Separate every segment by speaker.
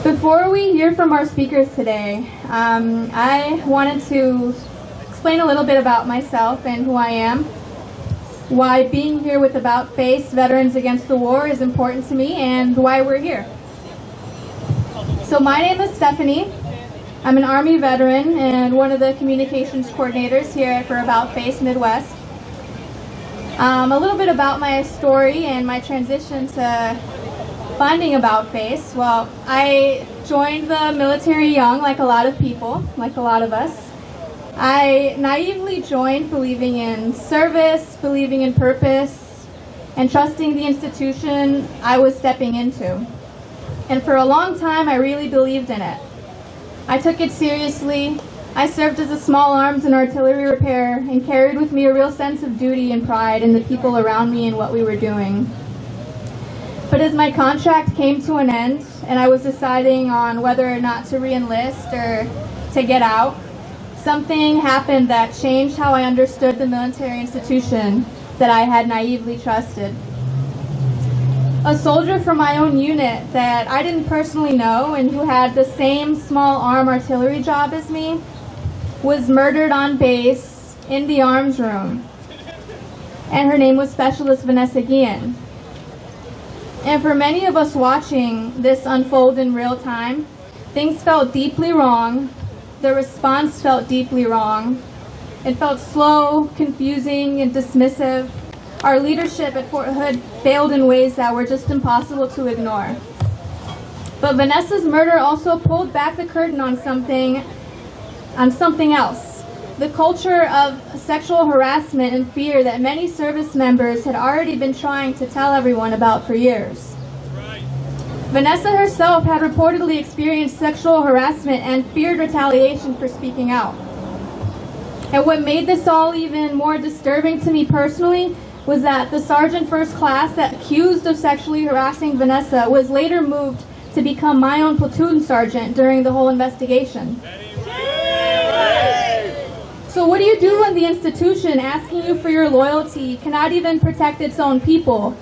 Speaker 1: Before we hear from our speakers today, I wanted to explain a little bit about myself and who I am, why being here with About Face Veterans Against the War is important to me, and why we're here. So my name is Stephanie. I'm an Army veteran and one of the communications coordinators here for About Face Midwest. A little bit about my story and my transition to finding About Face. Well, I joined the military young, like a lot of people, like a lot of us. I naively joined believing in service, believing in purpose, and trusting the institution I was stepping into. And for a long time, I really believed in it. I took it seriously. I served as a small arms and artillery repair and carried with me a real sense of duty and pride in the people around me and what we were doing. But as my contract came to an end and I was deciding on whether or not to re-enlist or to get out, something happened that changed how I understood the military institution that I had naively trusted. A soldier from my own unit that I didn't personally know and who had the same small arm artillery job as me was murdered on base in the arms room. And her name was Specialist Vanessa Guillen. And for many of us watching this unfold in real time, things felt deeply wrong. The response felt deeply wrong. It felt slow, confusing, and dismissive. Our leadership at Fort Hood failed in ways that were just impossible to ignore. But Vanessa's murder also pulled back the curtain on something else. The culture of sexual harassment and fear that many service members had already been trying to tell everyone about for years. Right. Vanessa herself had reportedly experienced sexual harassment and feared retaliation for speaking out. And what made this all even more disturbing to me personally was that the Sergeant First Class that accused of sexually harassing Vanessa was later moved to become my own platoon sergeant during the whole investigation. So what do you do when the institution asking you for your loyalty cannot even protect its own people?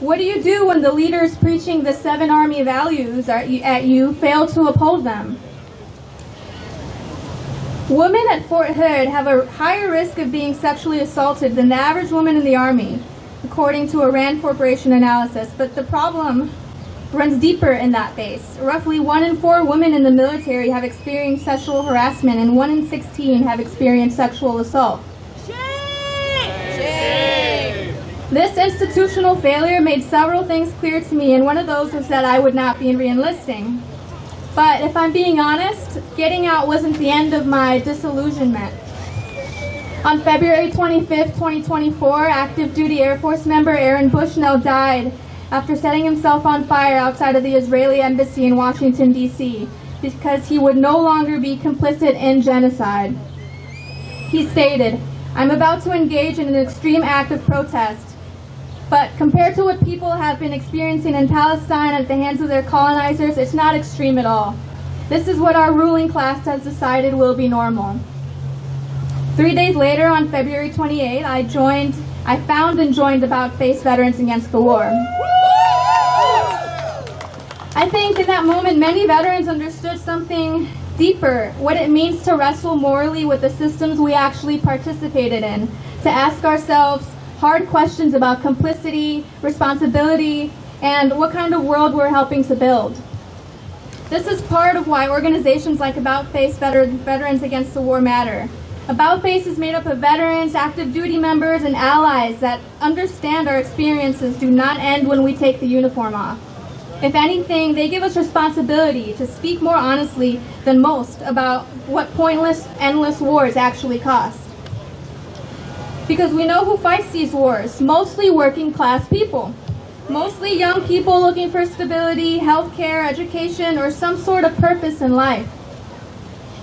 Speaker 1: What do you do when the leaders preaching the 7 Army values at you fail to uphold them? Women at Fort Hood have a higher risk of being sexually assaulted than the average woman in the Army, according to a RAND Corporation analysis. But the problem runs deeper in that base. Roughly 1 in 4 women in the military have experienced sexual harassment, and 1 in 16 have experienced sexual assault. Shame! This institutional failure made several things clear to me, and one of those was that I would not be re-enlisting. But if I'm being honest, getting out wasn't the end of my disillusionment. On February 25th, 2024, active duty Air Force member Aaron Bushnell died after setting himself on fire outside of the Israeli embassy in Washington, D.C., because he would no longer be complicit in genocide. He stated, "I'm about to engage in an extreme act of protest, but compared to what people have been experiencing in Palestine at the hands of their colonizers, it's not extreme at all. This is what our ruling class has decided will be normal." 3 days later, on February 28th, I found and joined About Face Veterans Against the War. I think in that moment, many veterans understood something deeper, what it means to wrestle morally with the systems we actually participated in, to ask ourselves hard questions about complicity, responsibility, and what kind of world we're helping to build. This is part of why organizations like About Face Veterans Against the War matter. About Face is made up of veterans, active duty members, and allies that understand our experiences do not end when we take the uniform off. If anything, they give us responsibility to speak more honestly than most about what pointless, endless wars actually cost. Because we know who fights these wars, mostly working class people. Mostly young people looking for stability, healthcare, education, or some sort of purpose in life.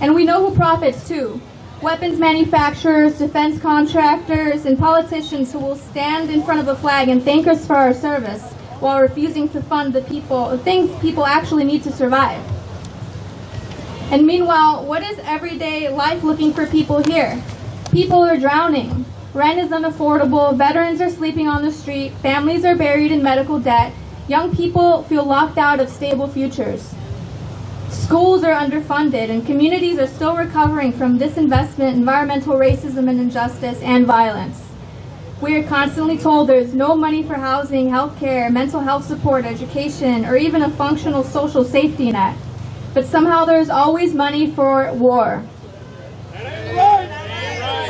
Speaker 1: And we know who profits too. Weapons manufacturers, defense contractors, and politicians who will stand in front of a flag and thank us for our service while refusing to fund the things people actually need to survive. And meanwhile, what is everyday life looking for people here? People are drowning. Rent is unaffordable, veterans are sleeping on the street, families are buried in medical debt, young people feel locked out of stable futures. Schools are underfunded, and communities are still recovering from disinvestment, environmental racism and injustice, and violence. We are constantly told there's no money for housing, healthcare, mental health support, education, or even a functional social safety net. But somehow there's always money for war.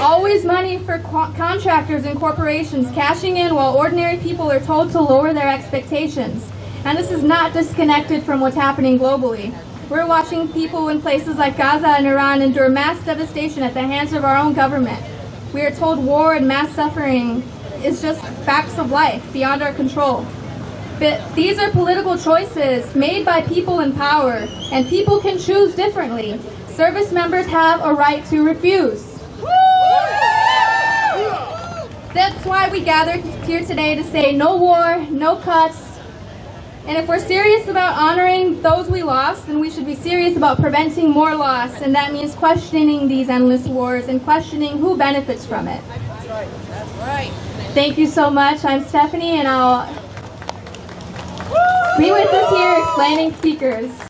Speaker 1: Always money for contractors and corporations cashing in while ordinary people are told to lower their expectations. And this is not disconnected from what's happening globally. We're watching people in places like Gaza and Iran endure mass devastation at the hands of our own government. We are told war and mass suffering is just facts of life beyond our control. But these are political choices made by people in power, and people can choose differently. Service members have a right to refuse. That's why we gathered here today to say no war, no cuts. And if we're serious about honoring those we lost, then we should be serious about preventing more loss. And that means questioning these endless wars and questioning who benefits from it.
Speaker 2: That's right. That's right.
Speaker 1: Thank you so much. I'm Stephanie, and I'll be with us here explaining speakers.